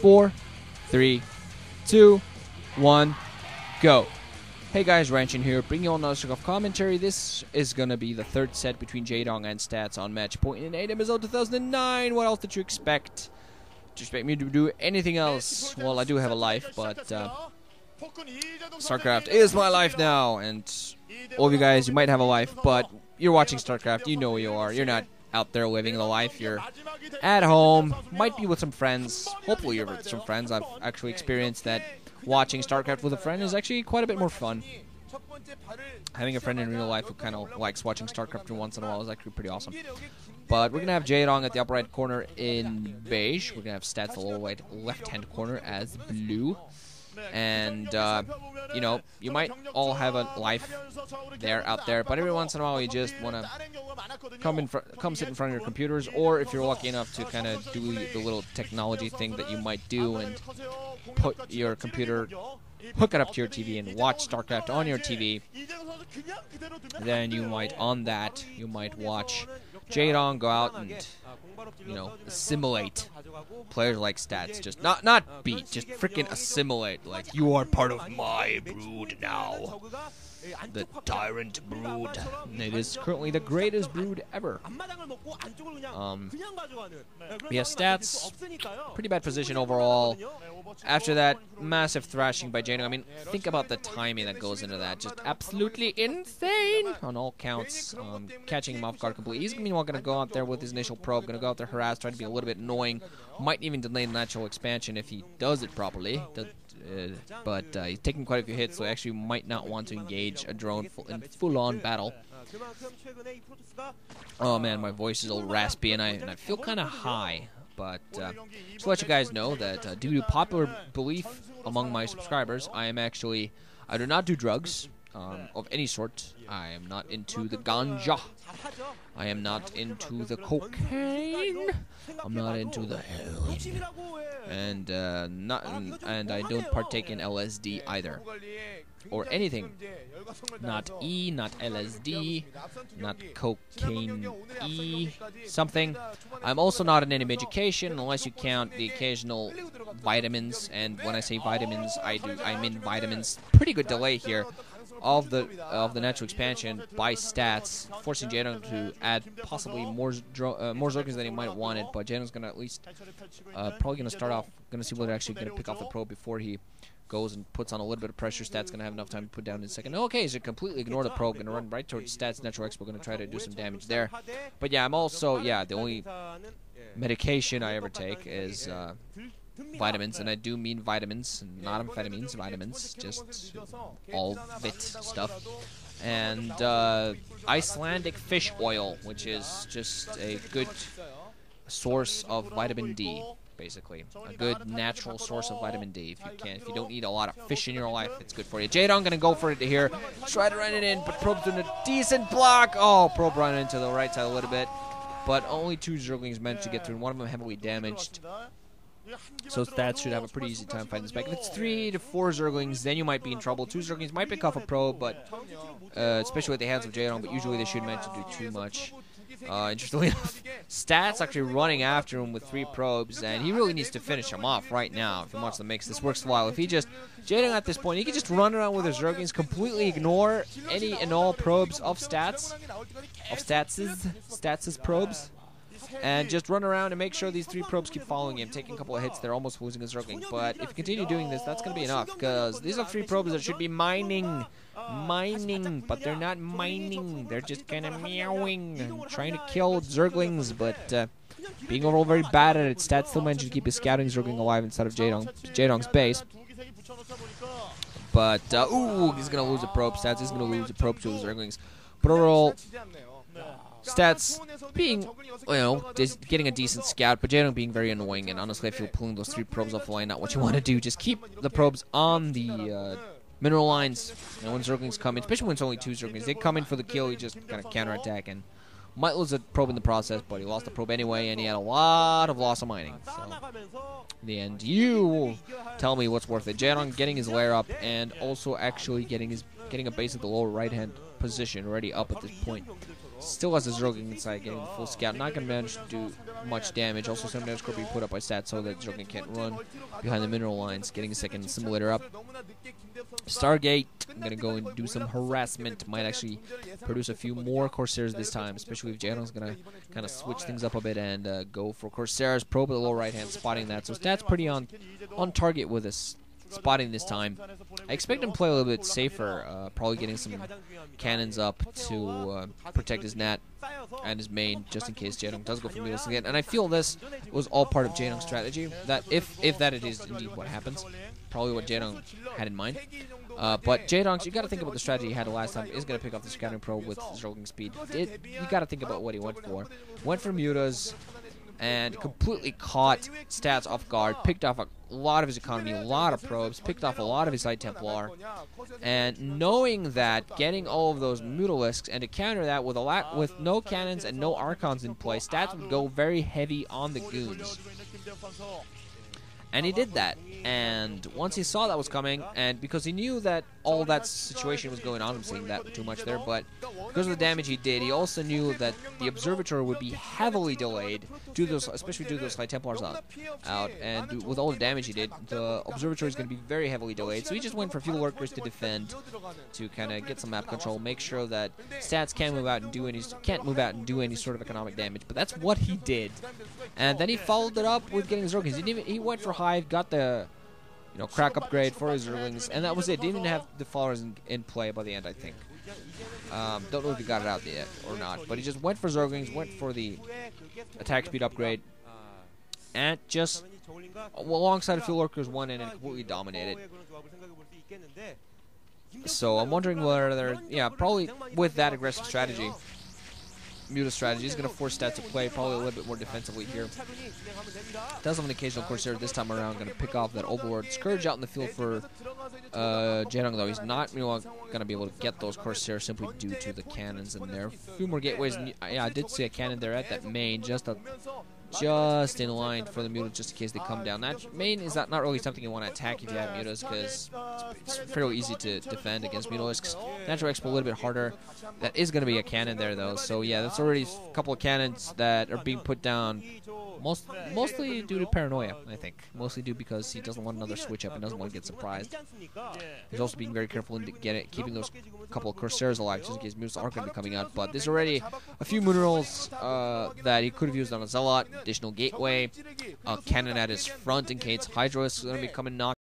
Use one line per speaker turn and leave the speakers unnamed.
4, 3, 2, 1, go. Hey guys, Ranchin here, bringing you all another Zerg commentary. This is gonna be the third set between Jaedong and Stats on match point in 8 MSL 2009. What else did you expect? Did you expect me to do anything else? Well, I do have a life, but StarCraft is my life now, and all of you guys, you might have a life, but you're watching StarCraft, you know who you are. You're not out there living the life, you're at home, might be with some friends. Hopefully you're with some friends. I've actually experienced that watching StarCraft with a friend is actually quite a bit more fun. Having a friend in real life who kind of likes watching StarCraft once in a while is actually pretty awesome. But we're going to have Jaedong at the upper right corner in beige. We're going to have Stats the lower right left-hand corner as blue. And, you know, you might all have a life there out there, but every once in a while you just want to come sit in front of your computers, or if you're lucky enough to kind of do the little technology thing that you might do and put your computer, hook it up to your TV and watch StarCraft on your TV, then you might, on that, you might watch Jaedong go out and, you know, assimilate players like Stats. Just not beat, just freaking assimilate. Like, you are part of my brood now. The tyrant brood. It is currently the greatest brood ever. Yeah, Stats, pretty bad position overall. After that massive thrashing by Jaedong, I mean, think about the timing that goes into that. Just absolutely insane on all counts. Catching him off guard completely. He's meanwhile going to go out there with his initial probe, going to go out there harass, try to be a little bit annoying. Might even delay the natural expansion if he does it properly. But he's taking quite a few hits, so he actually might not want to engage a drone in full-on battle. Oh man, my voice is a little raspy, and I feel kind of high. But just to let you guys know that due to popular belief among my subscribers, I do not do drugs of any sort. I am not into the ganja. I am not into the cocaine. I'm not into the heroin. And I don't partake in LSD either. Or anything. Not E, not LSD, not cocaine E, something. I'm also not in any medication unless you count the occasional vitamins. And when I say vitamins, I mean vitamins. Pretty good delay here of the natural expansion by Stats, forcing Jaedong to add possibly more zerglings than he might have wanted. But Jaedong's gonna at least probably gonna start off, gonna see whether they're actually gonna pick off the probe before he goes and puts on a little bit of pressure. Stats gonna have enough time to put down in a second. Okay, so completely ignore the probe, gonna run right towards Stats. Natural Expo gonna try to do some damage there. But yeah, I'm also, yeah, the only medication I ever take is vitamins, and I do mean vitamins, not amphetamines, vitamins, just all vit stuff. And Icelandic fish oil, which is just a good source of vitamin D. Basically, a good natural source of vitamin D. If you don't eat a lot of fish in your life, it's good for you. Jaedong gonna go for it here, try to run it in, but Probe's doing a decent block. Oh, Probe running into the right side a little bit, but only 2 zerglings managed to get through, and one of them heavily damaged. So Stats should have a pretty easy time fighting this back. If it's 3 to 4 zerglings, then you might be in trouble. 2 zerglings might pick off a probe, but especially at the hands of Jaedong, but usually they shouldn't manage to do too much. Interestingly enough, Stats actually running after him with 3 probes, and he really needs to finish him off right now if he wants to make this work for a while. If he just, Jaedong at this point, he can just run around with his zerglings, completely ignore any and all probes of Stats, Stats's probes, and just run around and make sure these 3 probes keep following him, taking a couple of hits. They're almost losing his zergling, but if you continue doing this, that's going to be enough, because these are 3 probes that should be mining, but they're not mining. They're just kind of meowing and trying to kill zerglings, but being overall very bad at it. Stats still managed to keep his scouting zergling alive inside of Jaedong's base. But, ooh, he's going to lose a probe. Stats is going to lose a probe to his zerglings. But overall, Stats being, you know, getting a decent scout, but Jaedong being very annoying, and honestly I feel pulling those 3 probes off the line not what you want to do. Just keep the probes on the mineral lines, you know, when zerglings come in, especially when it's only 2 zerglings. They come in for the kill, you just kind of counterattack, and might lose a probe in the process, but he lost the probe anyway, and he had a lot of loss of mining. So, in the end, you tell me what's worth it. Jaedong getting his lair up, and also actually getting a base at the lower right-hand position already up at this point. Still has a Zerg inside, getting the full scout. Not going to manage to do much damage. Also, some damage could be put up by stats so that Zerg can't run behind the mineral lines. Getting a second simulator up. Stargate, I'm going to go and do some harassment. Might actually produce a few more Corsairs this time, especially if Jaedong's going to kind of switch things up a bit and go for Corsairs. Probe at the lower right hand, spotting that. So stats pretty on target with this spotting this time. I expect him to play a little bit safer, probably getting some cannons up to protect his nat and his main, just in case Jaedong does go for Mutas again. And I feel this was all part of Jaedong's strategy, that if that it is indeed what happens, probably what Jaedong had in mind. But Jaedong, you got to think about the strategy he had the last time. Is going to pick off the scouting probe with Zerging speed. You got to think about what he went for. Went for Mutas and completely caught stats off guard, picked off a lot of his economy, a lot of probes, picked off a lot of his High Templar, and knowing that getting all of those Mutalisks, and to counter that with no cannons and no Archons in play, stats would go very heavy on the goons. And he did that, and once he saw that was coming, and because he knew that all that situation was going on, I'm saying that too much there, but because of the damage he did, he also knew that the Observatory would be heavily delayed, especially due to those High Templars out, and with all the damage he did, the Observatory is going to be very heavily delayed, so he just went for a few lurkers to defend, to kind of get some map control, make sure that stats can't move out and do any sort of economic damage, but that's what he did. And then he followed it up with getting Zerglings. He went for Hive, got the crack upgrade for his Zerglings, and that was it. Didn't even have the followers in play by the end, I think. Don't know if he got it out yet or not, but he just went for Zerglings, went for the attack speed upgrade, and just alongside a few lurkers won in and completely dominated. So I'm wondering whether probably with that aggressive strategy, Muta strategy is going to force stats to play probably a little bit more defensively here. Does have an occasional Corsair this time around. Going to pick off that Overlord. Scourge out in the field for Jaedong, though. He's not going to be able to get those Corsair simply due to the cannons in there. A few more gateways. Yeah, I did see a cannon there at that main, just in line for the Mutas, just in case they come down. That main is not really something you want to attack if you have Mutas, because it's fairly easy to defend against Mutalisks. Natural Expo a little bit harder. That is going to be a cannon there, though. So yeah, that's already a couple of cannons that are being put down. Mostly due to paranoia, I think. Mostly due because he doesn't want another switch up and doesn't want to get surprised. He's also being very careful in keeping those couple of Corsairs alive, just in case Mutas aren't going to be coming out. But there's already a few minerals that he could have used on a Zealot, additional gateway, a cannon at his front in case Hydra is going to be coming knocked.